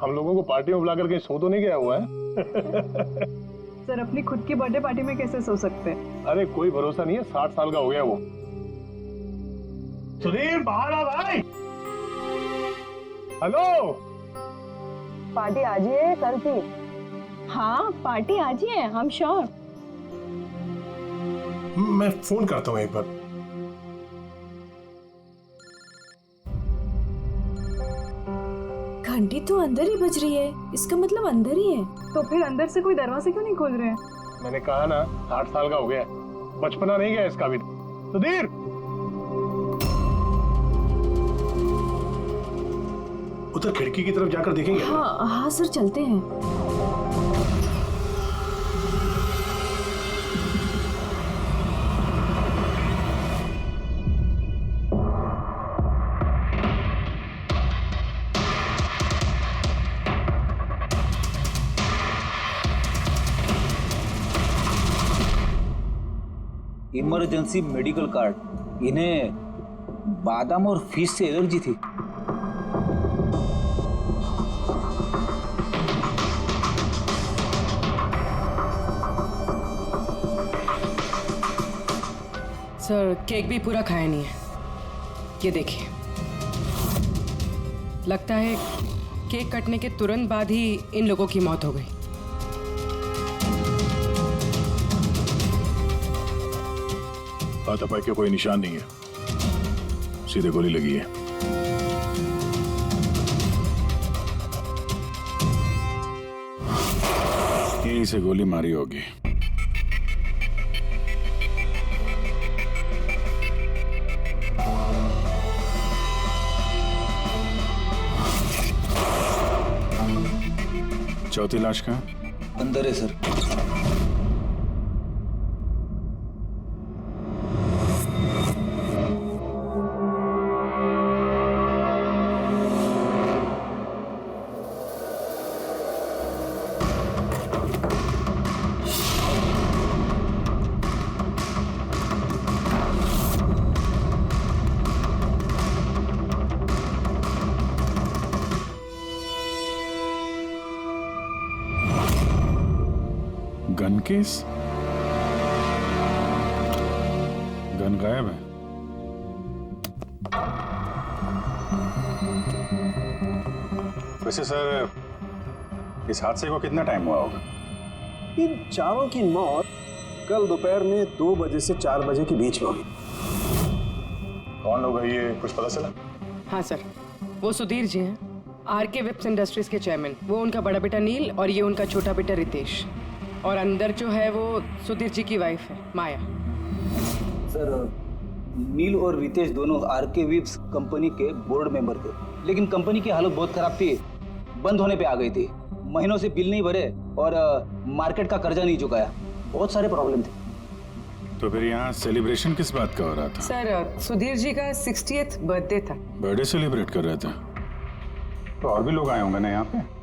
हम लोगों को पार्टी में बुला करके सो तो नहीं गया हुआ है? सर अपनी खुद की बर्थडे पार्टी में कैसे सो सकते हैं? अरे कोई भरोसा नहीं है, 60 साल का हो गया वो। सुधीर बाहर आ भाई। हेलो, पार्टी आज ही है कल की? हाँ पार्टी आज ही है, हम श्योर। मैं फोन करता हूँ एक बार। घंटी तो अंदर ही बज रही है, इसका मतलब अंदर ही है। तो फिर अंदर से कोई दरवाजे क्यों नहीं खोल रहे हैं? मैंने कहा ना 60 साल का हो गया, बचपना नहीं गया इसका भी। सुधीर, उधर खिड़की की तरफ जाकर देखेंगे। हाँ हाँ सर, चलते हैं। Emergency medical card. इन्हें बादाम और फिश से एलर्जी थी। सर केक भी पूरा खाया नहीं है, ये देखिए। लगता है केक कटने के तुरंत बाद ही इन लोगों की मौत हो गई। हाथापाई के कोई निशान नहीं है, सीधे गोली लगी है। यहीं से गोली मारी होगी। चौथी लाश कहाँ? अंदर है सर। Gun case? गन गायब है। वैसे सर, इस हादसे को कितना टाइम हुआ होगा? इन चारों की मौत कल दोपहर में 2 बजे से 4 बजे के बीच में हुई। कौन लोग है ये, कुछ पता चला? हाँ सर, वो सुधीर जी हैं, आरके वेब्स इंडस्ट्रीज के चेयरमैन। वो उनका बड़ा बेटा नील और ये उनका छोटा बेटा रितेश। और अंदर जो है वो सुधीर जी की वाइफ है माया। सर नील और रितेश दोनों आरके वेब्स कंपनी के बोर्ड मेंबर थे, लेकिन कंपनी की हालत बहुत खराब थी, बंद होने पे आ गई थी। महीनों से बिल नहीं भरे और मार्केट का कर्जा नहीं चुकाया, बहुत सारे प्रॉब्लम थे। तो फिर यहाँ सेलिब्रेशन किस बात का हो रहा था? सर सुधीर जी का 60th बर्थडे था। बर्थडे सेलिब्रेट कर रहे थे? तो और भी लोग आए होंगे ना यहाँ पे?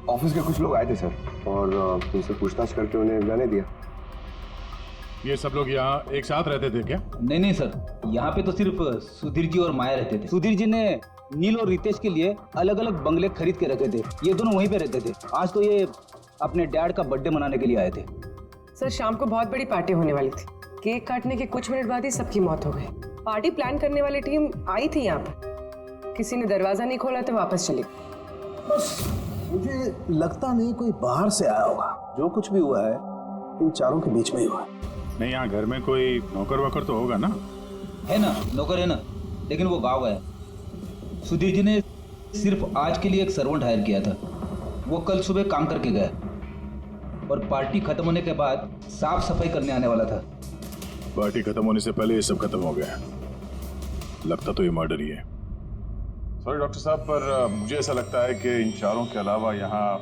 ऑफिस के कुछ लोग आए थे सर, और उनसे पूछताछ करके उन्हें जाने दिया। ये सब लोग यहाँ एक साथ रहते थे क्या? नहीं सर, यहाँ पे तो सिर्फ सुधीर जी और माया रहते थे। सुधीर जी ने नील और रितेश के लिए अलग अलग बंगले खरीद के रखे थे, ये दोनों वहीं पे रहते थे। आज तो ये अपने डैड का बर्थडे मनाने के लिए आए थे। सर शाम को बहुत बड़ी पार्टी होने वाली थी, केक काटने के कुछ मिनट बाद ही सबकी मौत हो गई। पार्टी प्लान करने वाली टीम आई थी यहाँ पर, किसी ने दरवाजा नहीं खोला तो वापस चली। बस मुझे लगता नहीं कोई बाहर से आया होगा। जो कुछ भी हुआ है इन चारों के बीच में ही हुआ है। नहीं, यहाँ घर में कोई नौकर वोकर तो होगा ना? है ना, नौकर है ना, लेकिन वो गाँव गया। सुधीर जी ने सिर्फ आज के लिए एक सर्वेंट हायर किया था, वो कल सुबह काम करके गया और पार्टी खत्म होने के बाद साफ सफाई करने आने वाला था। पार्टी खत्म होने से पहले ये सब खत्म हो गया। लगता तो ये मर्डर ही है। सॉरी डॉक्टर साहब, पर मुझे ऐसा लगता है कि इन चारों के अलावा यहाँ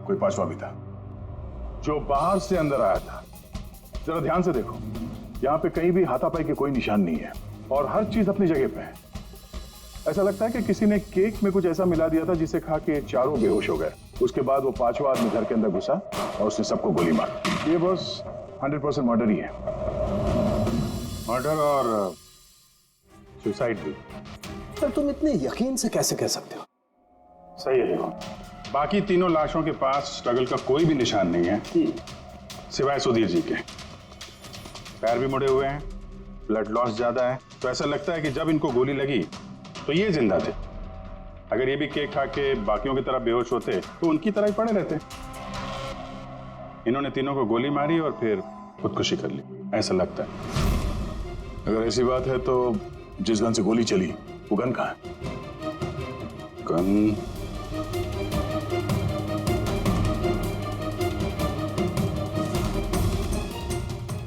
कोई पांचवा भी था जो बाहर से अंदर आया था। जरा ध्यान से देखो, यहाँ पे कहीं भी हाथापाई के कोई निशान नहीं है और हर चीज अपनी जगह पे है। ऐसा लगता है कि किसी ने केक में कुछ ऐसा मिला दिया था जिसे खा के चारों बेहोश हो गए। उसके बाद वो पांचवा आदमी घर के अंदर घुसा और उसने सबको गोली मारी। ये बस 100% मर्डर ही है। मर्डर और सुसाइड भी। सर तुम इतने यकीन से कैसे कह सकते हो? सही है। देखो, बाकी तीनों लाशों के पास स्ट्रगल का कोई भी निशान नहीं है सिवाय सुधीर जी के। पैर भी मुड़े हुए हैं, ब्लड लॉस ज्यादा है, तो ऐसा लगता है कि जब इनको गोली लगी तो ये जिंदा थे। अगर ये भी केक खा के बाकियों की तरह बेहोश होते तो उनकी तरह ही पड़े रहते। इन्होंने तीनों को गोली मारी और फिर खुदकुशी कर ली, ऐसा लगता है। अगर ऐसी बात है तो जिस गन से गोली चली वो गन कहाँ है? गन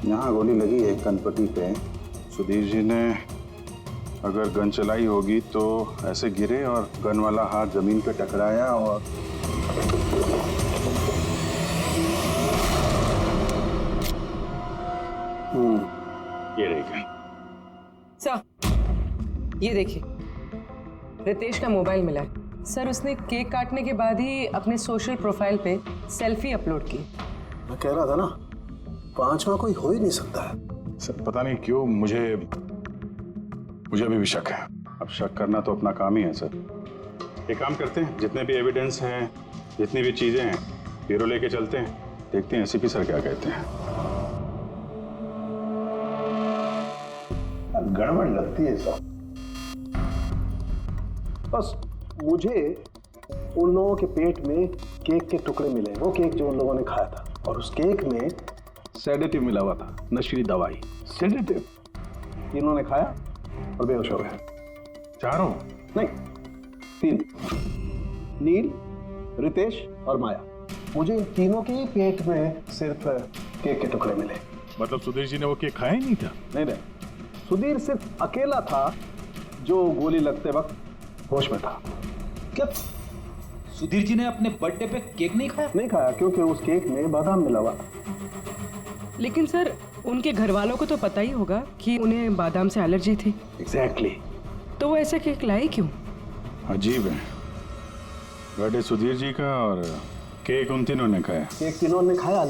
यहाँ गोली लगी है कनपट्टी पे। सुधीर जी ने अगर गन चलाई होगी तो ऐसे गिरे और गन वाला हाथ जमीन पे टकराया और ये रही गन। सर ये देखिए, रितेश का मोबाइल मिला है। सर उसने केक काटने के बाद ही अपने सोशल प्रोफाइल पे सेल्फी अपलोड की। मैं कह रहा था ना, पांचवा कोई हो ही नहीं सकता है। सर पता नहीं क्यों मुझे अभी भी शक है। अब शक करना तो अपना काम ही है सर। एक काम करते हैं, जितने भी एविडेंस हैं, जितनी भी चीजें हैं, ब्यूरो लेके चलते हैं, देखते हैं एसीपी सर क्या कहते हैं। गड़बड़ लगती है सब। बस मुझे उन लोगों के पेट में केक के टुकड़े मिले, वो केक जो उन लोगों ने खाया था, और उस केक में सेडेटिव मिला हुआ था, नशीली दवाई। सेडेटिव इन्होंने खाया और बेहोश हो गए। चारों? नहीं, 3, नील, रितेश और माया। मुझे इन तीनों के ही पेट में सिर्फ केक के टुकड़े मिले। मतलब सुधीर जी ने वो केक खाया ही नहीं था? नहीं, सुधीर सिर्फ अकेला था जो गोली लगते वक्त होश में था। क्या सुधीर जी ने अपने बर्थडे पे केक नहीं खाया? नहीं खाया, क्योंकि उस केक में बादाम मिला हुआ था। लेकिन सर उनके घर वालों को तो पता ही होगा कि उन्हें बादाम से एलर्जी थी। एग्जैक्टली। तो वो ऐसा केक लाए क्यों? अजीब है, बर्थडे सुधीर जी का और केक उन तीनों ने खाया। केक तीनों ने खाया,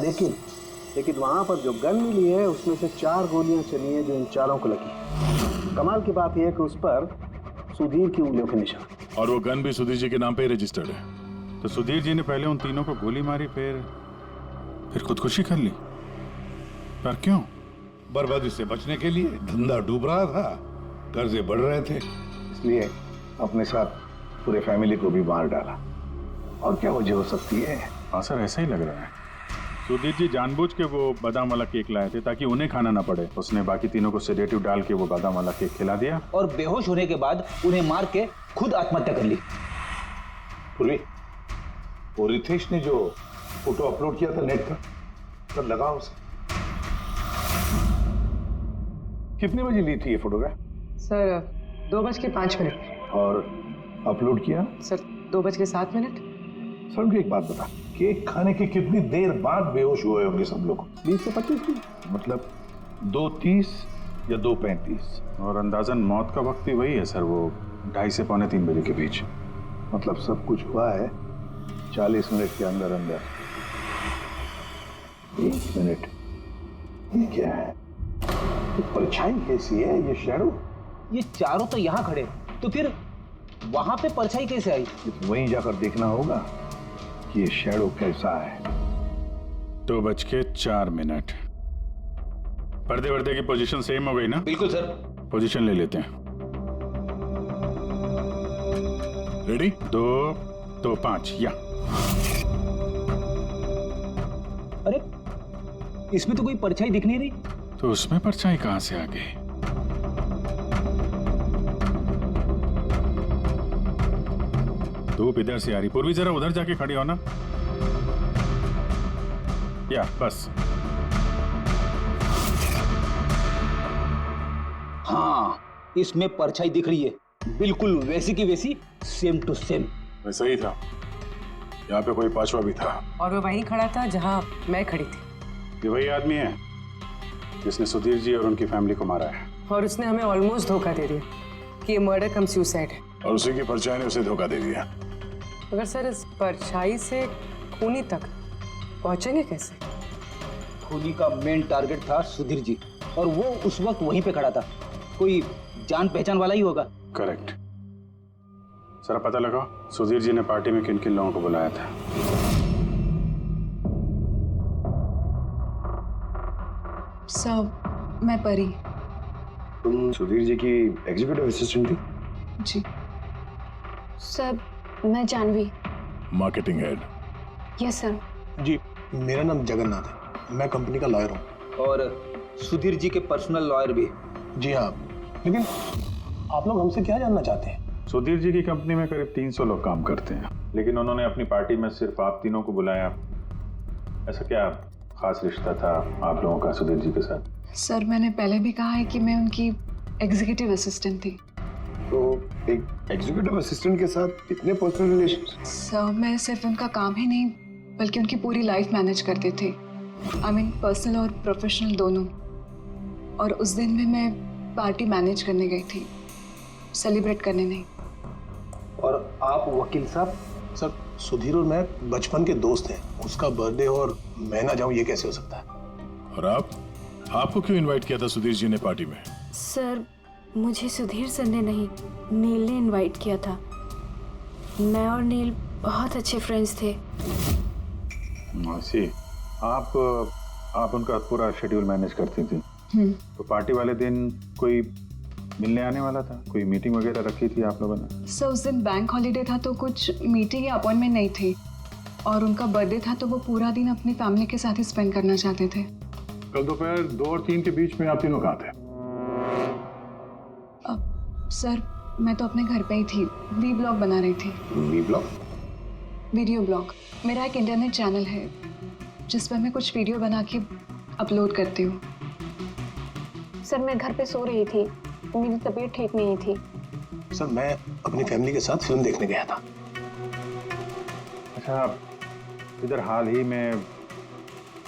लेकिन वहां पर जो गन मिली है उसमें से 4 गोलियां चली हैं जो इन चारों को लगी। कमाल की बात यह है कि उस पर सुधीर की उंगलियों के निशान। और वो गन भी सुधीर जी के नाम पे ही रजिस्टर्ड है। तो सुधीर जी ने पहले उन तीनों को गोली मारी, फिर खुदकुशी कर ली। पर क्यों? बर्बादी से बचने के लिए। धंधा डूब रहा था, कर्जे बढ़ रहे थे, इसलिए अपने साथ पूरे फैमिली को भी मार डाला। और क्या वजह हो सकती है? हाँ सर, ऐसा ही लग रहा है। सुधीर जी जानबूझ के वो बादाम वाला केक लाए थे ताकि उन्हें खाना ना पड़े। उसने बाकी तीनों को सेडेटिव डाल के वो बादाम वाला केक खिला दिया और बेहोश होने के बाद उन्हें मार के खुद आत्महत्या कर ली। पूरी वो रितेश ने जो फोटो अपलोड किया था नेट पर, तब लगा उसे। कितने बजे ली थी ये फोटोग्राफ? सर 2:05। और अपलोड किया? सर 2:07। सर मुझे एक बात बता, केक खाने के कितनी देर बाद बेहोश हुए होंगे सब लोग? 20 से 25 दिन। मतलब 2:30 या 2:35। और अंदाजन मौत का वक्त भी वही है सर, वो 2:30 से 2:45 बजे के बीच। मतलब सब कुछ हुआ है 40 मिनट के अंदर अंदर। 1 मिनट, ये क्या है? ये परछाई कैसी है? ये शैडो? ये चारों तो यहाँ खड़े, तो फिर वहां पे परछाई कैसे आई? वहीं जाकर देखना होगा कि ये शैडो कैसा है। 2:04। पर्दे वर्दे की पोजीशन सेम हो गई ना? बिल्कुल सर। पोजीशन ले लेते हैं। रेडी? 2, 2, 5 या। अरे इसमें तो कोई परछाई दिख नहीं रही। तो उसमें परछाई कहां से आ गई? धूप इधर से आ रही। पूर्वी जरा उधर जाके खड़ी हो ना। या बस। हाँ, इसमें परछाई दिख रही है, बिल्कुल वैसी की वैसी, सेम टू सेम। वैसा ही था। यहाँ पे कोई पांचवा भी था और वो वहीं खड़ा था जहां मैं खड़ी थी। ये वही आदमी है जिसने सुधीर जी और उनकी फैमिली को मारा है। और उसने हमें ऑलमोस्ट धोखा दे दिया कि ये मर्डर कम सुसाइड है। और उसी की परछाई ने उसे धोखा दे दिया। मगर सर इस परछाई से खूनी तक पहुंचेंगे कैसे? खूनी का मेन टारगेट था सुधीर जी, और वो उस वक्त वहीं पे खड़ा था। कोई जान पहचान वाला ही होगा। करेक्ट। सर पता लगा सुधीर जी ने पार्टी में किन किन लोगों को बुलाया था। सर मैं परी। तुम सुधीर जी की एग्जीक्यूटिव असिस्टेंट थी? जी। सर मैं Jahnavi. Marketing head. Yes sir. जी, मेरा नाम जगन्नाथ है, मैं कंपनी का लॉयर हूँ। और सुधीर जी के पर्सनल लॉयर भी। जी हाँ, लेकिन आप लोग हमसे क्या जानना चाहते हैं? सुधीर जी की कंपनी में करीब 300 लोग काम करते हैं, लेकिन उन्होंने अपनी पार्टी में सिर्फ आप तीनों को बुलाया। ऐसा क्या खास रिश्ता था आप लोगों का सुधीर जी के साथ? सर मैंने पहले भी कहा है कि मैं उनकी एग्जीक्यूटिव असिस्टेंट थी। तो एक एग्जीक्यूटिव असिस्टेंट के साथ इतने पर्सनल रिलेशन? सर मैं सिर्फ उनका काम ही नहीं बल्कि उनकी पूरी लाइफ मैनेज करते थे। आई मीन पर्सनल और प्रोफेशनल दोनों। और उस दिन में मैं पार्टी मैनेज करने गई थी, सेलिब्रेट करने नहीं। और आप वकील साहब? सर सुधीर और मैं बचपन के दोस्त हैं, उसका बर्थडे और मैं ना जाऊं ये कैसे हो सकता है? और आपको क्यों इनवाइट किया था सुधीर जी ने पार्टी में? सर मुझे सुधीर सर ने नहीं, नील ने इनवाइट किया था। मैं और नील बहुत अच्छे फ्रेंड्स थे। सी, आप उनका पूरा शेड्यूल मैनेज करती थी। तो पार्टी वाले दिन कोई मिलने आने वाला था? कोई मीटिंग वगैरह रखी थी आप लोगों ने? सर उस दिन बैंक हॉलीडे था तो कुछ मीटिंग या अपॉइंटमेंट नहीं थी, और उनका बर्थडे था तो वो पूरा दिन अपनी फैमिली के साथ ही स्पेंड करना चाहते थे। कल दोपहर 2 और 3 के बीच में आप तीनों कहाँ थे? सर मैं तो अपने घर पे ही थी, वी ब्लॉग बना रही थी। Vlog? Video blog. मेरा एक इंटरनेट चैनल है जिस पर मैं कुछ वीडियो बना के अपलोड करती हूँ। सर मैं घर पे सो रही थी, मेरी तबीयत ठीक नहीं थी। सर मैं अपनी फैमिली के साथ फिल्म देखने गया था। अच्छा, इधर हाल ही में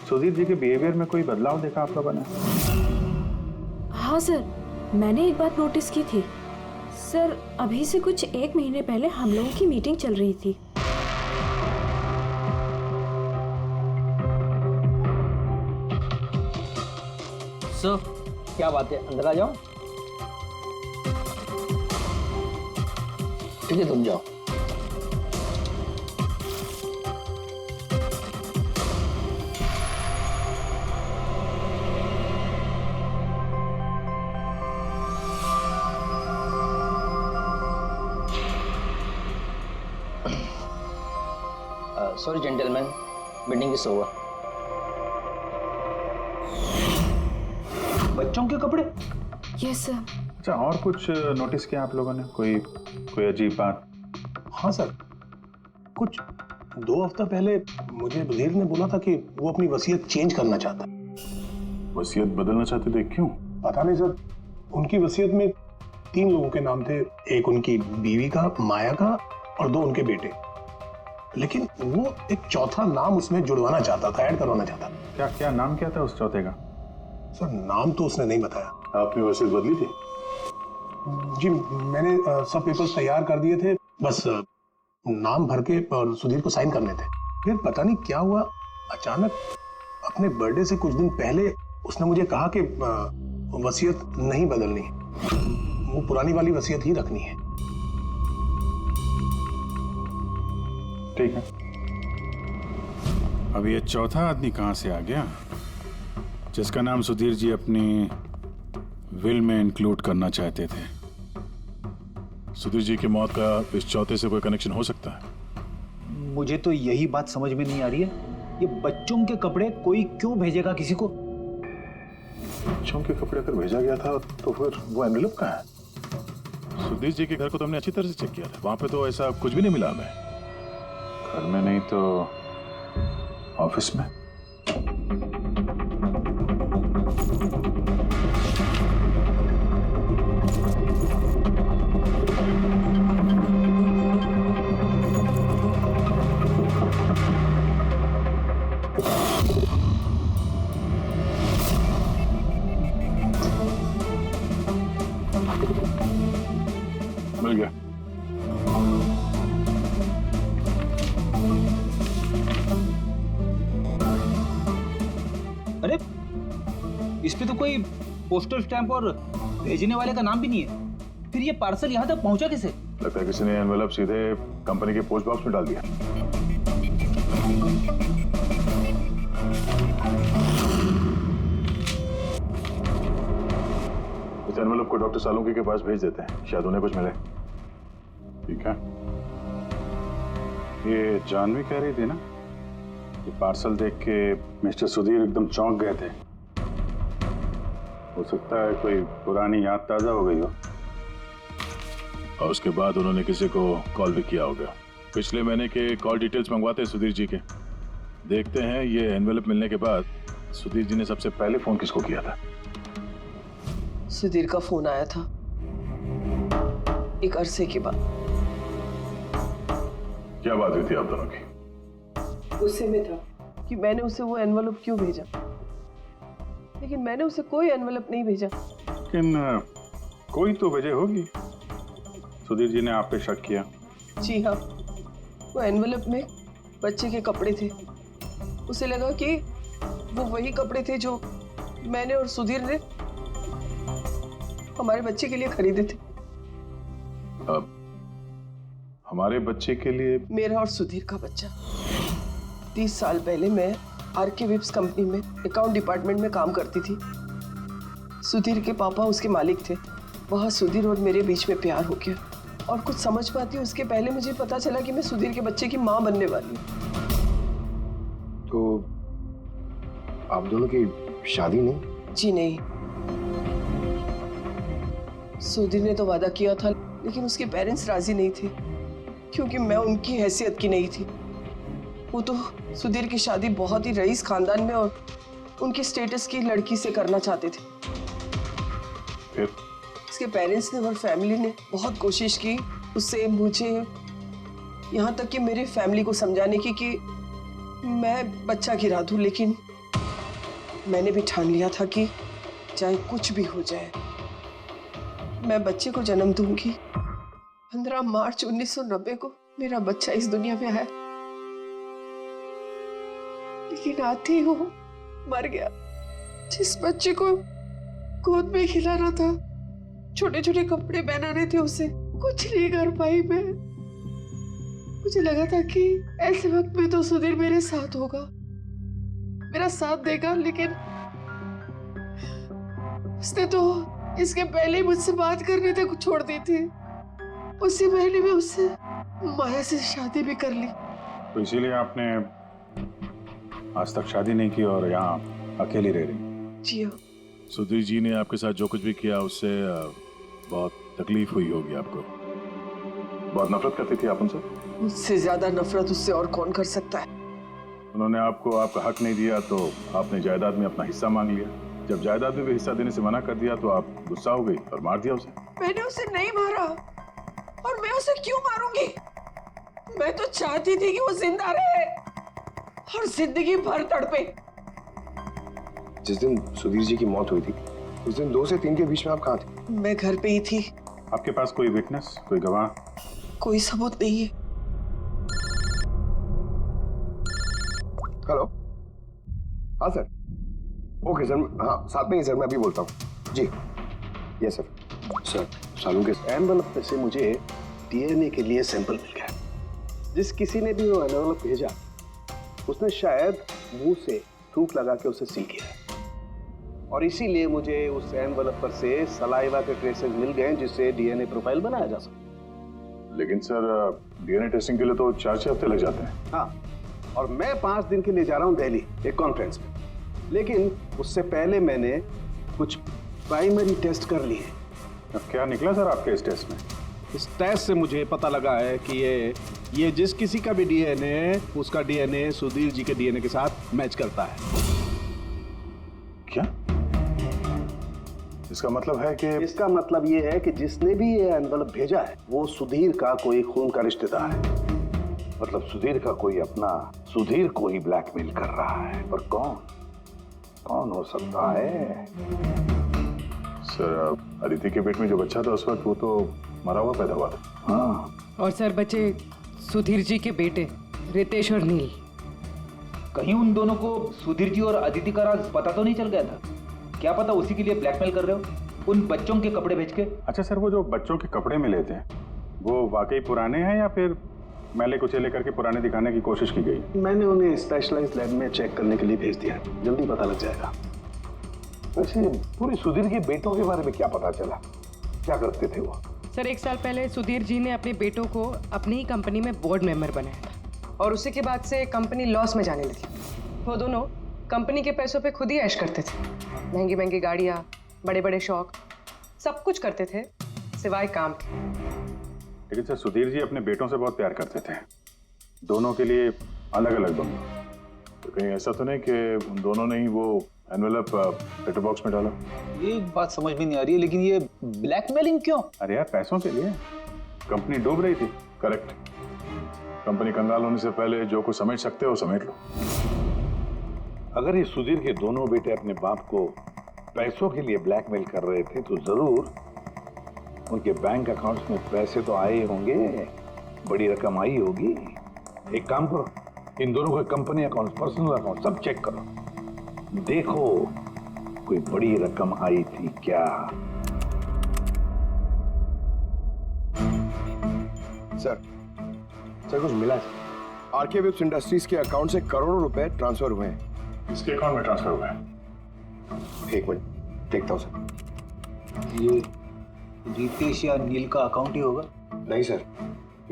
सुधीर जी के बिहेवियर में कोई बदलाव देखा आप लोगों ने? हाँ सर, मैंने एक बात नोटिस की थी। सर अभी से कुछ 1 महीने पहले हम लोगों की मीटिंग चल रही थी। सर क्या बात है, अंदर आ जाओ। ठीक है तुम जाओ। Sorry gentleman, meeting is over. बच्चों के कपड़े? Yes sir. अच्छा, और कुछ नोटिस किया आप लोगों ने? कोई अजीब बात? हाँ सर, कुछ 2 हफ्ता पहले मुझे सुधीर ने बोला था कि वो अपनी वसीयत चेंज करना चाहता है। वसीयत बदलना चाहते थे? क्यों? पता नहीं सर, उनकी वसीयत में 3 लोगों के नाम थे, एक उनकी बीवी का, माया का, और 2 उनके बेटे। लेकिन वो एक चौथा नाम उसमें जुड़वाना चाहता था, ऐड करवाना चाहता था। क्या नाम क्या था उस चौथे का? सर नाम तो उसने नहीं बताया। आपने वसीयत बदली थी? जी मैंने सब पेपर्स तैयार कर दिए थे, बस नाम भर के और सुधीर को साइन करने थे। फिर पता नहीं क्या हुआ, अचानक अपने बर्थडे से कुछ दिन पहले उसने मुझे कहा कि वसीयत नहीं बदलनी, वो पुरानी वाली वसीयत ही रखनी है। ठीक है। अब ये चौथा आदमी कहां से आ गया जिसका नाम सुधीर जी अपनी विल में इंक्लूड करना चाहते थे? सुधीर जी की मौत का इस चौथे से कोई कनेक्शन हो सकता है? मुझे तो यही बात समझ में नहीं आ रही है, ये बच्चों के कपड़े कोई क्यों भेजेगा किसी को? बच्चों के कपड़े अगर भेजा गया था तो फिर वो एनवेलप कहाँ है? सुधीर जी के घर को तो हमने अच्छी तरह से चेक किया था, वहां पे तो ऐसा कुछ भी नहीं मिला हमें। घर में नहीं तो ऑफिस में। मिल गया। अरे इस पे तो कोई पोस्टल स्टैंप और भेजने वाले का नाम भी नहीं है, फिर ये पार्सल यहाँ तक पहुंचा कैसे? लगता है किसी ने एनवेलप सीधे कंपनी के पोस्ट बॉक्स में डाल दिया। इस एनवेलप को डॉक्टर सालुंकी के पास भेज देते हैं, शायद उन्हें कुछ मिले। ठीक है। ये जानवी कह रही थी ना, ये पार्सल देख के मिस्टर सुधीर एकदम चौंक गए थे। हो सकता है कोई पुरानी याद ताजा हो गई हो। और उसके बाद उन्होंने किसी को कॉल भी किया होगा। पिछले महीने के कॉल डिटेल्स मंगवाते हैं सुधीर जी के। देखते हैं ये एनवेलप मिलने के बाद सुधीर जी ने सबसे पहले फोन किसको किया था। सुधीर का फोन आया था एक अरसे के बाद। क्या बात हुई थी आप दोनों की? गुस्से में था कि मैंने उसे वो एनवेलप क्यों भेजा, लेकिन मैंने उसे कोई एनवेलप नहीं भेजा। लेकिन कोई तो वजह होगी। सुधीर जी ने आप पे शक किया। जी हाँ, वो एनवेलप में बच्चे के कपड़े थे। उसे लगा कि वो वही कपड़े थे जो मैंने और सुधीर ने हमारे बच्चे के लिए खरीदे थे। अब हमारे बच्चे के लिए? मेरा और सुधीर का बच्चा। 30 साल पहले मैं आरके विप्स कंपनी में अकाउंट डिपार्टमेंट में काम करती थी। सुधीर के पापा उसके मालिक थे। वहाँ सुधीर और मेरे बीच में प्यार हो गया, और कुछ समझ पाती उसके पहले मुझे पता चला कि मैं सुधीर के बच्चे की माँ बनने वाली हूँ। तो आप दोनों की शादी नहीं? जी नहीं। सुधीर ने तो वादा किया था, लेकिन उसके पेरेंट्स राजी नहीं थे, क्योंकि मैं उनकी हैसियत की नहीं थी। वो तो सुधीर की शादी बहुत ही रईस खानदान में और उनके स्टेटस की लड़की से करना चाहते थे। फिर उसके पेरेंट्स ने और फैमिली ने बहुत कोशिश की उससे, मुझे, यहाँ तक कि मेरी फैमिली को समझाने की कि मैं बच्चा गिरा दूं, लेकिन मैंने भी ठान लिया था कि चाहे कुछ भी हो जाए मैं बच्चे को जन्म दूंगी। 15 मार्च 1990 को मेरा बच्चा इस दुनिया में आया, लेकिन आते ही वो मर गया। जिस बच्चे को गोद में खिलाना था, छोटे छोटे कपड़े पहनाने थे उसे, कुछ नहीं कर पाई मैं। मुझे लगा था कि ऐसे वक्त में तो सुधीर मेरे साथ होगा, मेरा साथ देगा, लेकिन उसने तो इसके पहले ही मुझसे बात करने तक छोड़ दी थी। उसी महीने में उससे माया से शादी भी कर ली। तो इसीलिए आपने आज तक शादी नहीं की और यहाँ अकेली रह रही? जी हाँ। सुधीर जी ने आपके साथ जो कुछ भी किया उससे बहुत तकलीफ हुई होगी आपको। बहुत नफरत करती थी आप उनसे? मुझसे ज्यादा नफरत उससे और कौन कर सकता है। उन्होंने आपको आपका हक नहीं दिया तो आपने जायदाद में अपना हिस्सा मांग लिया। जब जायदाद में भी हिस्सा देने से मना कर दिया तो आप गुस्सा हो गई और मार दिया उसे। मैंने उसे नहीं मारा, और मैं उसे क्यों मारूंगी? मैं तो चाहती थी कि वो जिंदा रहे और जिंदगी भर तड़पे। जिस दिन सुधीर जी की मौत हुई थी, उस दिन 2 से 3 के बीच में आप कहाँ थे? मैं घर पे ही थी। आपके पास कोई विटनेस, कोई गवाह? कोई सबूत नहीं है। हेलो, हाँ सर। ओके सर, हाँ साथ में ही सर, मैं अभी बोलता हूँ जी। Yes sir. सर, सालुंकी के एनवेलप में से मुझे डीएनए के लिए सैंपल मिल गया। जिस किसी ने भी वो एनवेलप भेजा, उसने शायद मुंह से थूक लगा के उसे सील किया है, और इसीलिए मुझे उस एनवेलप पर से सलाइवा के ट्रेसेस मिल गए, जिससे डीएनए प्रोफाइल बनाया जा सकता। लेकिन सर, डीएनए टेस्टिंग के लिए तो 4-6 हफ्ते लग जाते हैं। हाँ, और मैं 5 दिन के लिए जा रहा हूँ दिल्ली एक कॉन्फ्रेंस में, लेकिन उससे पहले मैंने कुछ प्राइमरी टेस्ट कर लिए। अब क्या निकला सर आपके इस टेस्ट में? इस टेस्ट से मुझे पता लगा है कि ये जिस किसी का भी डीएनए, उसका डीएनए सुधीर जी के डीएनए के साथ मैच करता है। क्या? इसका मतलब है कि? इसका मतलब ये है कि जिसने भी ये एनवेलप भेजा है वो सुधीर का कोई खून का रिश्तेदार है। मतलब सुधीर का कोई अपना सुधीर को ही ब्लैकमेल कर रहा है। पर कौन हो सकता है? सर, अदिति के पेट में जो बच्चा था उस वक्त वो तो मरा हुआ पैदा हुआ था। हाँ। और सर, बच्चे सुधीर जी के बेटे रितेश और नील। कहीं उन दोनों को सुधीर जी और अदिति का राज पता तो नहीं चल गया था? क्या पता उसी के लिए ब्लैकमेल कर रहे हो, उन बच्चों के कपड़े भेज के। अच्छा सर, वो जो बच्चों के कपड़े मिले थे वो वाकई पुराने हैं या फिर मैले कुचेले करके पुराने दिखाने की कोशिश की गई? मैंने उन्हें स्पेशलाइज्ड लैब में चेक करने के लिए भेज दिया, जल्दी पता लग जाएगा। वैसे पूरी सुधीर के बेटों के बारे में क्या पता चला? क्या करते थे वो? सर 1 साल पहले सुधीर जी ने अपने बेटों को अपनी ही कंपनी में बोर्ड मेंबर बनाया था और उसी के बाद से कंपनी लॉस में जाने लगी। वो दोनों कंपनी के पैसों पे खुद ही ऐश करते थे, महंगी महंगी गाड़ियाँ, बड़े बड़े शौक, सब कुछ करते थे सिवाय काम के। लेकिन सर सुधीर जी अपने बेटों से बहुत प्यार करते थे, दोनों के लिए अलग अलग बंगले। तो कहीं ऐसा तो नहीं कि उन दोनों ने ही वो एनवेलप लेटर बॉक्स में डाला? ये बात समझ में नहीं आ रही है, लेकिन ये ब्लैकमेलिंग क्यों? अरे यार पैसों के लिए, कंपनी डूब रही थी। करेक्ट। कंपनी कंगाल होने से पहले जो कुछ समेट सकते हो समेट लो। अगर ये सुधीर के दोनों बेटे अपने बाप को पैसों के लिए ब्लैकमेल कर रहे थे तो जरूर उनके बैंक अकाउंट्स में पैसे तो आए होंगे, बड़ी रकम आई होगी। एक काम करो, इन दोनों के कंपनी अकाउंट, पर्सनल अकाउंट सब चेक करो, देखो कोई बड़ी रकम आई थी क्या। सर कुछ मिला है। आरके वेब्स इंडस्ट्रीज के अकाउंट से करोड़ों रुपए ट्रांसफर हुए हैं। इसके अकाउंट में ट्रांसफर हुआ है? एक मिनट देखता हूँ सर। ये रितेश या नील का अकाउंट ही होगा? नहीं सर,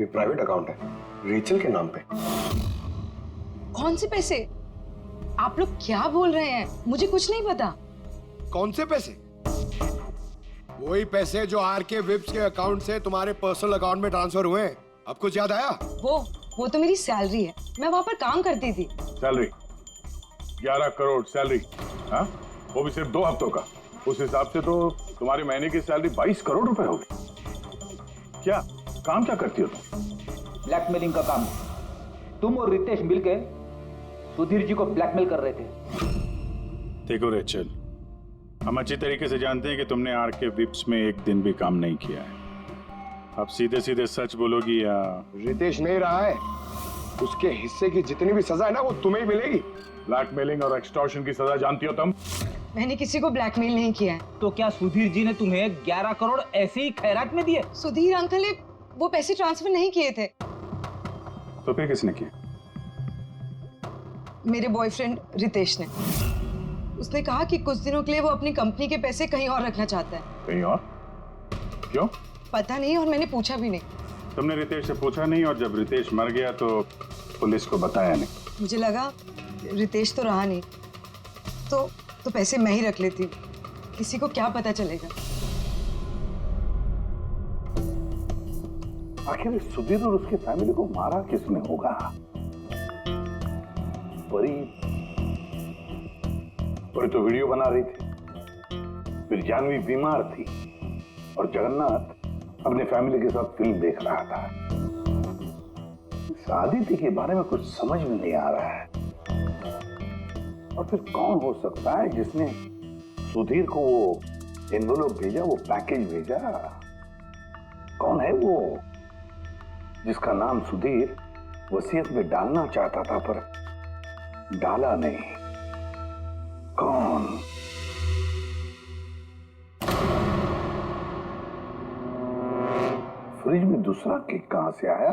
ये प्राइवेट अकाउंट है, रेचल के नाम पे। कौन से पैसे? आप लोग क्या बोल रहे हैं? मुझे कुछ नहीं पता। कौन से पैसे? वही पैसे जो आरके वेब्स के अकाउंट से तुम्हारे पर्सनल अकाउंट में ट्रांसफर हुए हैं। अब कुछ याद आया? वो तो मेरी सैलरी है, मैं वहां पर काम करती थी। Salary 11 crore salary? हाँ, वो भी सिर्फ 2 हफ्तों का। उस हिसाब से तो तुम्हारी महीने की सैलरी 22 करोड़ रुपए होगी। क्या काम क्या करती हो तुम? ब्लैकमेलिंग का काम। तुम और रितेश मिलकर सुधीर जी को ब्लैकमेल कर रहे थे। देखो रेचल, हम अच्छी तरीके से जानते हैं कि तुमने आरके विप्स में एक दिन भी काम नहीं किया है। अब सीधे सीधे सच बोलोगी या? रितेश नहीं रहा है, उसके हिस्से की जितनी भी सजा है ना वो तुम्हें ही मिलेगी। ब्लैकमेलिंग और एक्सटॉर्शन की सजा जानती हो तुम? मैंने किसी को ब्लैकमेल नहीं किया है। तो क्या सुधीर जी ने तुम्हें 11 करोड़ ऐसे ही खैरात में दिए? सुधीर अंकल ने वो पैसे ट्रांसफर नहीं किए थे। तो फिर किसने किया? मेरे बॉयफ्रेंड रितेश ने। उसने कहा कि कुछ दिनों के लिए वो अपनी कंपनी के पैसे कहीं और रखना चाहता है। कहीं और? क्यों? पता नहीं, और मैंने पूछा भी नहीं। तुमने रितेश से पूछा नहीं, और जब रितेश मर गया तो पुलिस को बताया नहीं? मुझे लगा रितेश तो रहा नहीं, तो पैसे मैं ही रख लेती, किसी को क्या पता चलेगा। आखिर सुधीर और उसकी फैमिली को मारा किसने होगा? परी तो वीडियो बना रही थी, फिर जानवी बीमार थी और जगन्नाथ अपने फैमिली के साथ फिल्म देख रहा था। आदित्य के बारे में कुछ समझ में नहीं आ रहा है। और फिर कौन हो सकता है जिसने सुधीर को वो एनवेलप भेजा, वो पैकेज भेजा? कौन है वो जिसका नाम सुधीर वसीयत में डालना चाहता था पर डाला नहीं? कौन? फ्रिज में दूसरा केक कहां से आया?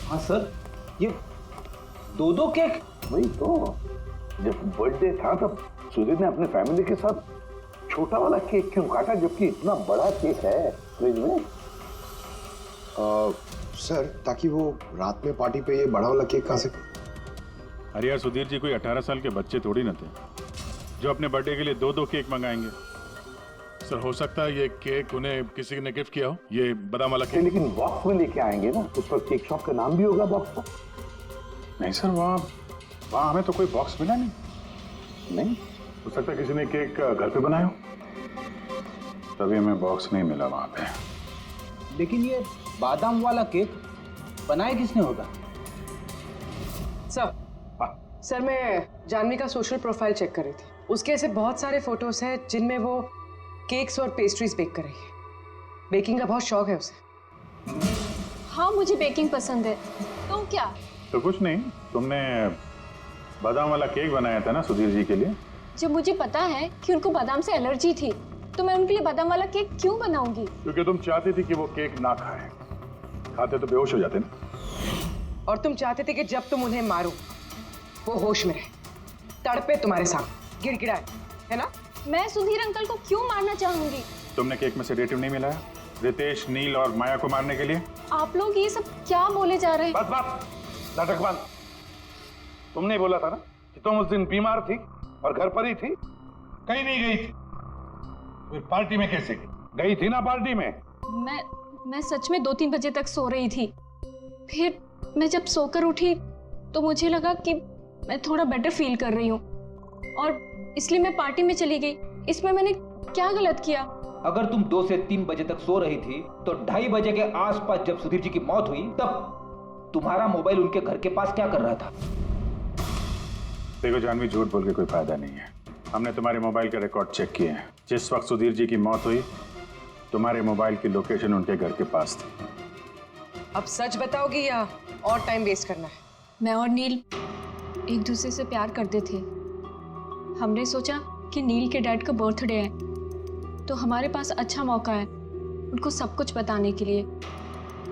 हाँ सर, ये 2 केक। वही तो, जब बर्थडे था तब सुधीर ने अपने फैमिली के साथ छोटा वाला केक क्यों काटा, जबकि इतना बड़ा केक है फ्रिज में? सर, ताकि वो रात में पार्टी पे ये बड़ा वाला केक खा सके। अरे यार, सुधीर जी कोई 18 साल के बच्चे थोड़ी न थे जो अपने बर्थडे के लिए 2 केक मंगाएंगे। सर, हो सकता है ये केक उन्हें किसी ने गिफ्ट किया हो, ये बादाम वाला केक। लेकिन बॉक्स में लेके आएंगे ना, उस पर केक शॉप का नाम भी होगा बॉक्स पर। नहीं सर, वहाँ हमें तो कोई बॉक्स मिला नहीं। हो सकता है किसी ने केक घर पे बनाया हो, तभी हमें बॉक्स नहीं मिला वहाँ पे। लेकिन ये बादाम वाला केक बनाया किसने होगा? सर मैं जानवी का सोशल प्रोफाइल चेक कर रही थी। उसके ऐसे बहुत सारे फोटोज हैं जिनमें वो केक्स और पेस्ट्रीज बेक कर रही है। बेकिंग का बहुत शौक है उसे। हाँ, मुझे बेकिंग पसंद है। तो क्या? तो कुछ नहीं, तुमने बादाम वाला केक बनाया था ना सुधीर जी के लिए? जब मुझे पता है कि उनको बादाम से एलर्जी थी तो मैं उनके लिए बादाम वाला केक क्यों बनाऊंगी? क्योंकि तुम चाहती थी कि वो केक ना खाए, खाते तो बेहोश हो जाते ना। और तुम चाहते थे कि जब तुम उन्हें मारो वो होश में रहे, तड़पे तुम्हारे सामने, गिड़गिड़ाए, है ना? मैं सुधीर अंकल को क्यों मारना चाहूंगी? तुमने केक में सेडेटिव नहीं मिलाया रितेश, नील और माया को मारने के लिए? आप लोग ये सब क्या बोले जा रहे हैं? बस बस, नाटक बंद। तुमने बोला था ना कि तुम उस दिन बीमार थी और घर पर ही थी, कहीं नहीं गई थी। फिर पार्टी में कैसे गई थी? ना पार्टी में। मैं सच में 2-3 बजे तक सो रही थी। फिर मैं जब सोकर उठी तो मुझे लगा कि मैं थोड़ा बेटर फील कर रही हूँ और इसलिए मैं पार्टी में चली गई। इसमें मैंने क्या गलत किया? अगर तुम 2 से 3 बजे तक सो रही थी तो 2:30 बजे के आसपास जब सुधीर जी की मौत हुई तब तुम्हारा मोबाइल उनके घर के पास क्या कर रहा था? देखो जानवी, झूठ बोल के कोई फायदा नहीं है। हमने तुम्हारे मोबाइल के रिकॉर्ड चेक किए हैं। जिस वक्त सुधीर जी की मौत हुई तुम्हारे मोबाइल की लोकेशन उनके घर के पास थी। अब सच बताओगी या और टाइम वेस्ट करना है? मैं और नील एक दूसरे से प्यार करते थे। हमने सोचा कि नील के डैड का बर्थडे है तो हमारे पास अच्छा मौका है उनको सब कुछ बताने के लिए,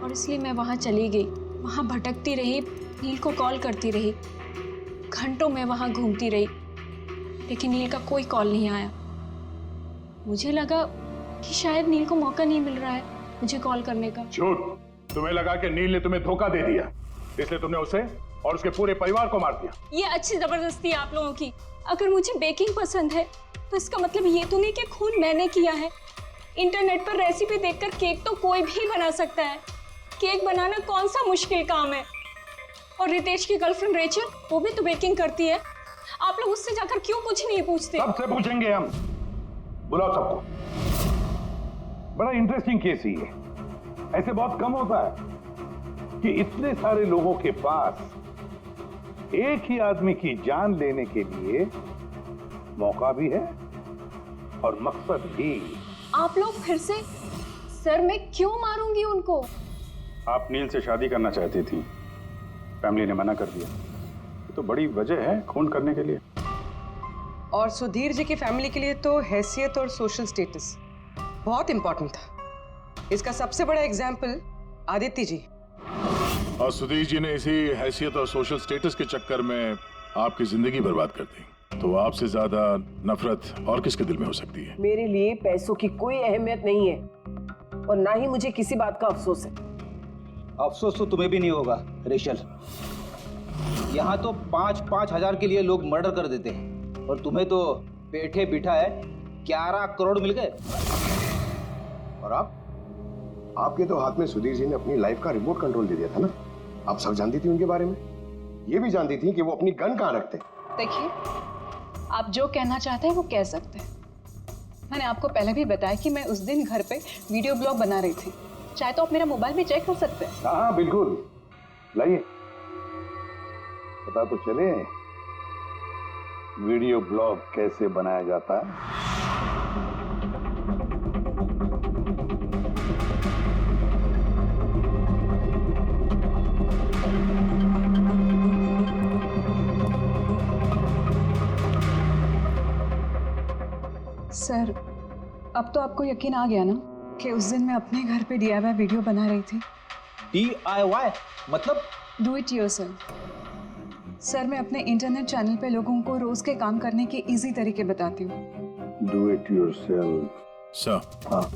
और इसलिए मैं वहाँ चली गई। वहाँ भटकती रही, नील को कॉल करती रही, घंटों में वहाँ घूमती रही, लेकिन नील का कोई कॉल नहीं आया। मुझे लगा कि शायद नील को मौका नहीं मिल रहा है मुझे कॉल करने का। झूठ। तुम्हें लगा कि नील ने तुम्हें धोखा दे दिया, इसलिए तुमने उसे और उसके पूरे परिवार को मार दिया। ये अच्छी जबरदस्ती है आप लोगों की। अगर मुझे बेकिंग पसंद है तो इसका मतलब ये तो नहीं कि खून मैंने किया है। इंटरनेट पर रेसिपी देखकर केक तो कोई भी बना सकता है। केक बनाना कौन सा मुश्किल काम है? और रितेश की गर्लफ्रेंड रेचल, वो भी तो बेकिंग करती है। आप लोग उससे जाकर क्यों कुछ नहीं पूछते? सबसे पूछेंगे हम। बुलाओ सबको। बड़ा इंटरेस्टिंग केस ही है। ऐसे बहुत कम होता है कि इतने सारे लोगों के पास एक ही आदमी की जान लेने के लिए मौका भी है और मकसद भी। आप लोग फिर से? सर मैं क्यों मारूंगी उनको? आप नील से शादी करना चाहती थी, फैमिली ने मना कर दिया। ये तो बड़ी वजह है खून करने के लिए। और सुधीर जी की फैमिली के लिए तो हैसियत और सोशल स्टेटस बहुत इंपॉर्टेंट था। इसका सबसे बड़ा एग्जाम्पल आदित्य जी। और सुधीर जी ने इसी हैसियत और सोशल स्टेटस के चक्कर में आपकी जिंदगी बर्बाद कर दी। तो आपसे ज्यादा नफरत और किसके दिल में हो सकती है? मेरे लिए पैसों की कोई अहमियत नहीं है और ना ही मुझे किसी बात का अफसोस है। अफसोस तो तुम्हें भी नहीं होगा रेशल। यहाँ तो 5-5 हजार के लिए लोग मर्डर कर देते हैं और तुम्हें तो बैठे बिठाए 11 करोड़ मिल गए। और आपके तो हाथ में सुधीर जी ने अपनी लाइफ का रिमोट कंट्रोल दे दिया था ना। आप सब जानती थी उनके बारे में, ये भी जानती थी कि वो अपनी गन कहाँ रखते हैं। देखिए, आप जो कहना चाहते हैं वो कह सकते हैं। मैंने आपको पहले भी बताया कि मैं उस दिन घर पे वीडियो ब्लॉग बना रही थी। चाहे तो आप मेरा मोबाइल भी चेक कर सकते हैं। हाँ बिल्कुल, लाइए पता तो चले वीडियो ब्लॉग कैसे बनाया जाता है। सर, अब तो आपको यकीन आ गया ना कि उस दिन मैं अपने घर पे DIY वीडियो बना रही थी। DIY मतलब? Do it yourself. सर, मैं अपने इंटरनेट चैनल पे लोगों को रोज के काम करने के इजी तरीके बताती हूँ। Do it yourself. सर, हाँ,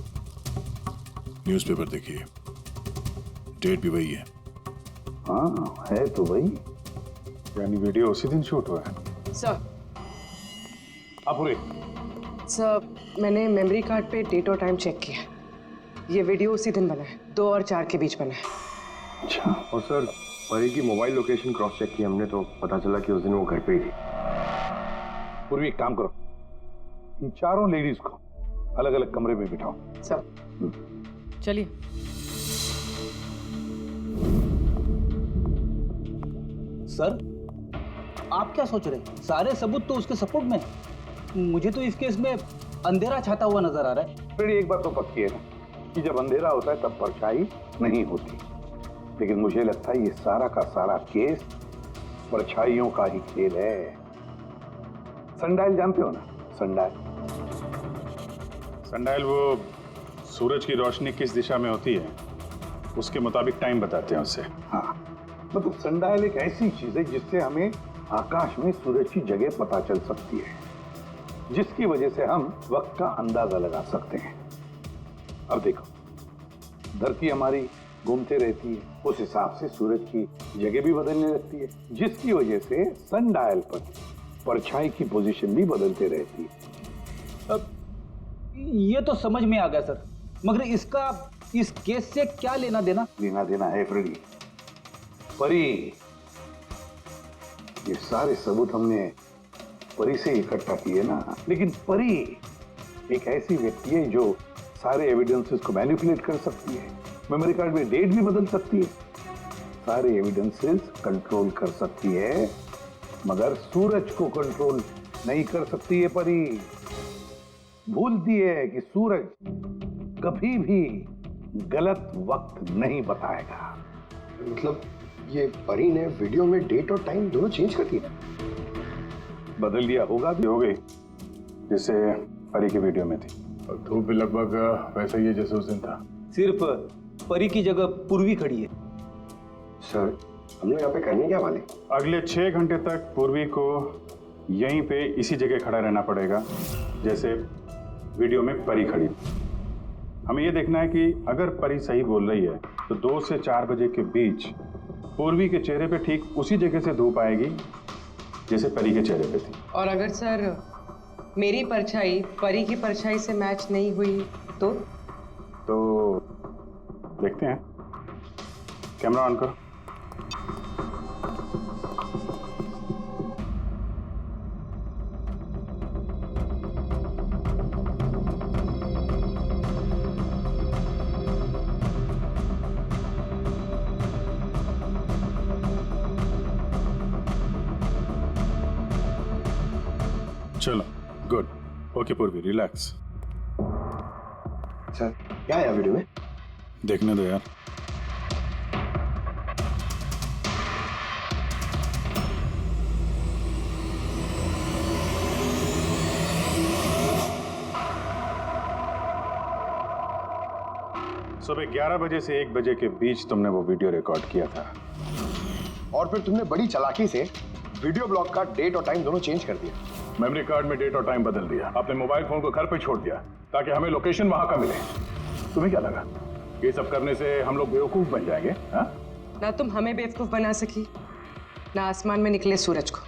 न्यूज़पेपर देखिए, डेट भी वही है। हाँ है तो वही। यानी वीडियो उसी दिन शूट हुआ है। सर, अपुरे सर, मैंने मेमोरी कार्ड पे डेट और टाइम चेक किया। ये वीडियो उसी दिन बना है, 2 और 4 के बीच बना है। अच्छा। और सर, परी की मोबाइल लोकेशन क्रॉस चेक की हमने तो पता चला कि उस दिन वो घर पे ही थी। पूर्वी एक काम करो, इन चारों लेडीज को अलग अलग कमरे में बिठाओ। सर चलिए। सर आप क्या सोच रहे हैं? सारे सबूत तो उसके सपोर्ट में है। मुझे तो इस केस में अंधेरा छाता हुआ नजर आ रहा है। फिर एक बात तो पक्की है ना कि जब अंधेरा होता है तब परछाई नहीं होती। लेकिन मुझे लगता है ये सारा का सारा केस परछाइयों का ही खेल है। सनडायल जानते हो ना? सनडायल। संडाइल वो सूरज की रोशनी किस दिशा में होती है उसके मुताबिक टाइम बताते हैं उससे। हाँ, मतलब सनडायल एक ऐसी चीज है जिससे हमें आकाश में सूरज की जगह पता चल सकती है, जिसकी वजह से हम वक्त का अंदाजा लगा सकते हैं। अब देखो, धरती हमारी घूमते रहती है, उस हिसाब से सूरज की जगह भी बदलने लगती है, जिसकी वजह से सनडायल पर परछाई की पोजीशन भी बदलते रहती है। अब ये तो समझ में आ गया सर, मगर इसका इस केस से क्या लेना देना? लेना देना है फ्रेडी। परी, ये सारे सबूत हमने परी से इकट्ठा किए ना, लेकिन परी एक ऐसी व्यक्ति है जो सारे एविडेंसेस को मैनिपुलेट कर सकती है, मेमोरी कार्ड में डेट भी बदल सकती है, सारे एविडेंसेस कंट्रोल कर सकती है, मगर सूरज को कंट्रोल नहीं कर सकती है। परी भूलती है कि सूरज कभी भी गलत वक्त नहीं बताएगा। मतलब ये परी ने वीडियो में डेट और टाइम दोनों चेंज कर दिया? बदल दिया होगा भी, हो गई जैसे परी की वीडियो में थी, और धूप भी लगभग वैसा ही है जैसे उस दिन था। सिर्फ परी की जगह पूर्वी खड़ी है। सर, हम लोग यहाँ पे करने क्या वाले? अगले 6 घंटे तक पूर्वी को यहीं पे इसी जगह खड़ा रहना पड़ेगा जैसे वीडियो में परी खड़ी। हमें यह देखना है कि अगर परी सही बोल रही है तो 2 से 4 बजे के बीच पूर्वी के चेहरे पे ठीक उसी जगह से धूप आएगी जैसे परी के चेहरे पे थी। और अगर सर मेरी परछाई परी की परछाई से मैच नहीं हुई तो देखते हैं। कैमरा ऑन करो। चलो, गुड। ओके पूर्वी, रिलैक्स। सर, क्या है वीडियो में? देखने दो यार। सुबह 11 बजे से 1 बजे के बीच तुमने वो वीडियो रिकॉर्ड किया था, और फिर तुमने बड़ी चालाकी से वीडियो ब्लॉग का डेट और टाइम दोनों चेंज कर दिया। मेमोरी कार्ड में डेट और टाइम बदल दिया, अपने मोबाइल फोन को घर पे छोड़ दिया ताकि हमें लोकेशन वहां का मिले। तुम्हें क्या लगा ये सब करने से हम लोग बेवकूफ बन जाएंगे? हा? ना तुम हमें बेवकूफ बना सकी, ना आसमान में निकले सूरज को।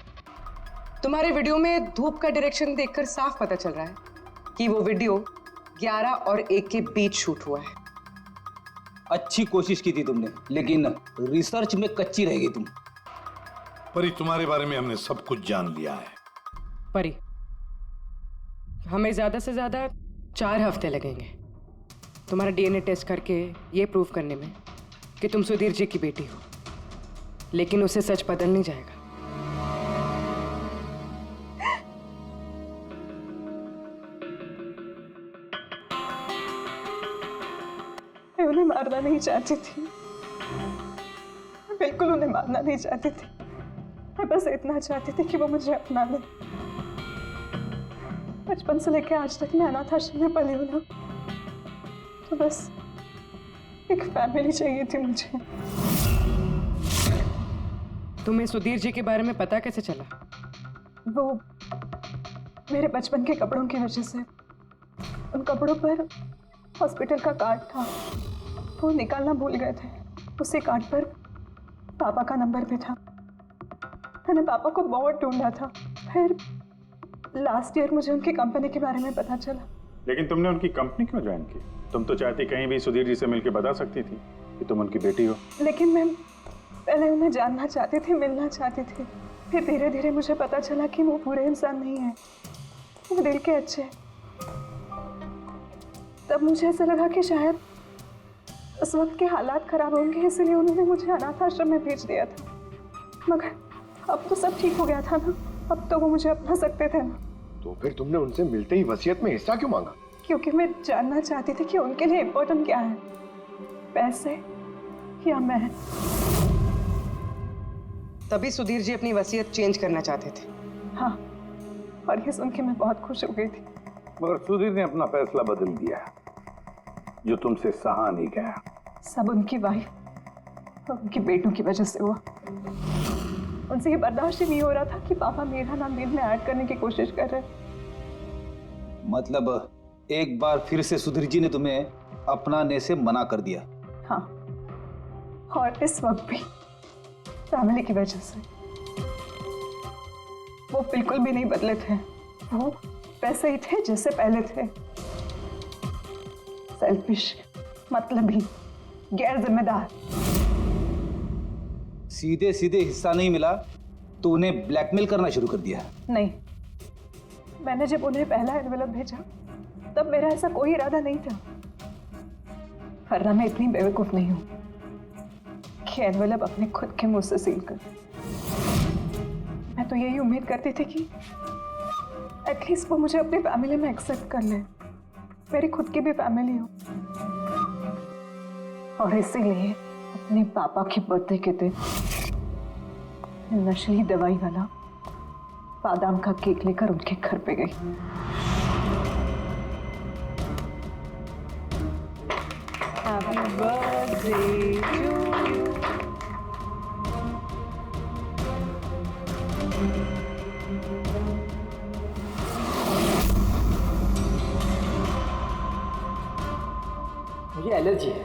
तुम्हारे वीडियो में धूप का डायरेक्शन देखकर साफ पता चल रहा है कि वो वीडियो 11 और 1 के बीच शूट हुआ है। अच्छी कोशिश की थी तुमने, लेकिन रिसर्च में कच्ची रह गई तुम। परी, तुम्हारे बारे में हमने सब कुछ जान लिया है। परी, हमें ज्यादा से ज्यादा 4 हफ्ते लगेंगे तुम्हारा डीएनए टेस्ट करके ये प्रूव करने में कि तुम सुधीर जी की बेटी हो, लेकिन उसे सच बदल नहीं जाएगा। मैं उन्हें मारना नहीं चाहती थी, मैं बिल्कुल उन्हें मारना नहीं चाहती थी। मैं बस इतना चाहती थी कि वो मुझे अपना ले। बचपन से लेकर आज तक मैं अनाथ आश्रम में पली हूँ ना, तो बस एक फैमिली चाहिए थी मुझे। तुम्हें सुधीर जी के बारे में पता कैसे चला? वो मेरे बचपन के कपड़ों की वजह से, उन कपड़ों पर हॉस्पिटल का कार्ड था, वो निकालना भूल गए थे। उसी कार्ड पर पापा का नंबर भी था। मैंने पापा को बहुत ढूंढा था, फिर लास्ट ईयर मुझे उनकी कंपनी के बारे में पता चला। लेकिन तुमने उनकी कंपनी क्यों ज्वाइन की? तुम तो चाहती कहीं भी सुधीर जी से मिलकर बता सकती थी कि तुम उनकी बेटी हो। लेकिन मैं पहले उन्हें जानना चाहती थी, मिलना चाहती थी। फिर धीरे धीरे मुझे पता चला कि वो बुरे इंसान नहीं है, वो दिल के अच्छे हैं। तब मुझे ऐसा लगा कि शायद उस वक्त के हालात खराब होंगे, इसलिए उन्होंने मुझे अनाथ आश्रम में भेज दिया था। मगर अब तो सब ठीक हो गया था ना, अब तो वो मुझे अपना सकते थे ना। तो फिर तुमने उनसे मिलते ही वसीयत में हिस्सा क्यों मांगा? क्योंकि मैं जानना चाहती थी कि उनके लिए इम्पोर्टेंट क्या है, पैसे या मैं। तभी सुधीर जी अपनी वसीयत चेंज करना चाहते थे। हाँ, और ये सुन के मैं बहुत खुश हो गई थी। मगर सुधीर ने अपना फैसला बदल दिया, जो तुमसे सहा नहीं गया। सब उनकी वाइफ और उनके बेटों की वजह से हुआ। उनसे ये बर्दाश्त ही नहीं हो रहा था कि पापा मेरा नाम नील में ऐड करने की कोशिश कर रहे। मतलब एक बार फिर से सुधीर जी ने तुम्हें अपनाने से मना कर दिया? हाँ, और इस वक्त भी फैमिली की वजह से। वो बिल्कुल भी नहीं बदले थे, वो वैसे ही थे जैसे पहले थे। सेल्फिश, मतलबी, गैर जिम्मेदार। सीधे सीधे हिस्सा नहीं मिला तो उन्हें ब्लैकमेल करना शुरू कर दिया? नहीं, मैंने जब उन्हें पहला एनवेलप भेजा तब मेरा ऐसा कोई इरादा नहीं था। वरना मैं इतनी बेवकूफ नहीं हूं कि एनवेलप अपने खुद के मुंह से सील कर। मैं तो यही उम्मीद करती थी कि एटलीस्ट वो मुझे अपनी फैमिली में एक्सेप्ट कर ले, मेरी खुद की भी फैमिली हो। और इसीलिए अपने पापा के बर्थडे के दिन नशीली दवाई वाला बादाम का केक लेकर उनके घर पे गई। Happy birthday to you. मुझे एलर्जी है।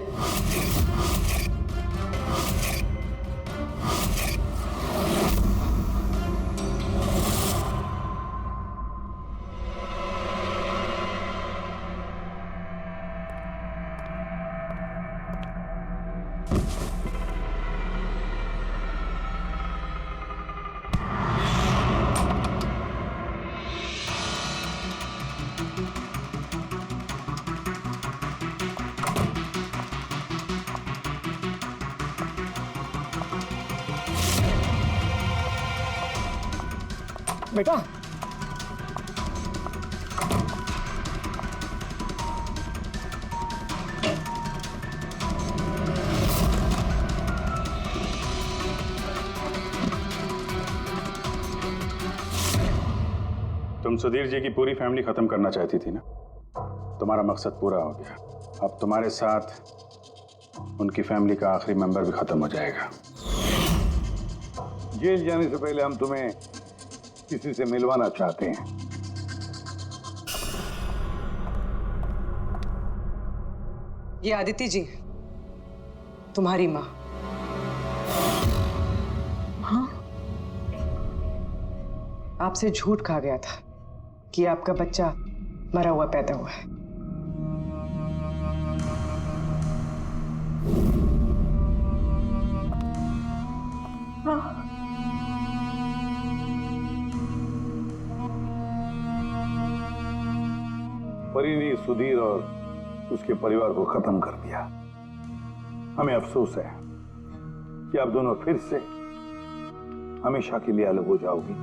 बेटा, तुम सुधीर जी की पूरी फैमिली खत्म करना चाहती थी ना? तुम्हारा मकसद पूरा हो गया। अब तुम्हारे साथ उनकी फैमिली का आखिरी मेंबर भी खत्म हो जाएगा। जेल जाने से पहले हम तुम्हें किसी से मिलवाना चाहते हैं। ये आदिति जी, तुम्हारी माँ। हाँ, आपसे झूठ कहा गया था कि आपका बच्चा मरा हुआ पैदा हुआ है। हाँ, परी ने सुधीर और उसके परिवार को खत्म कर दिया। हमें अफसोस है कि आप दोनों फिर से हमेशा के लिए अलग हो जाओगी।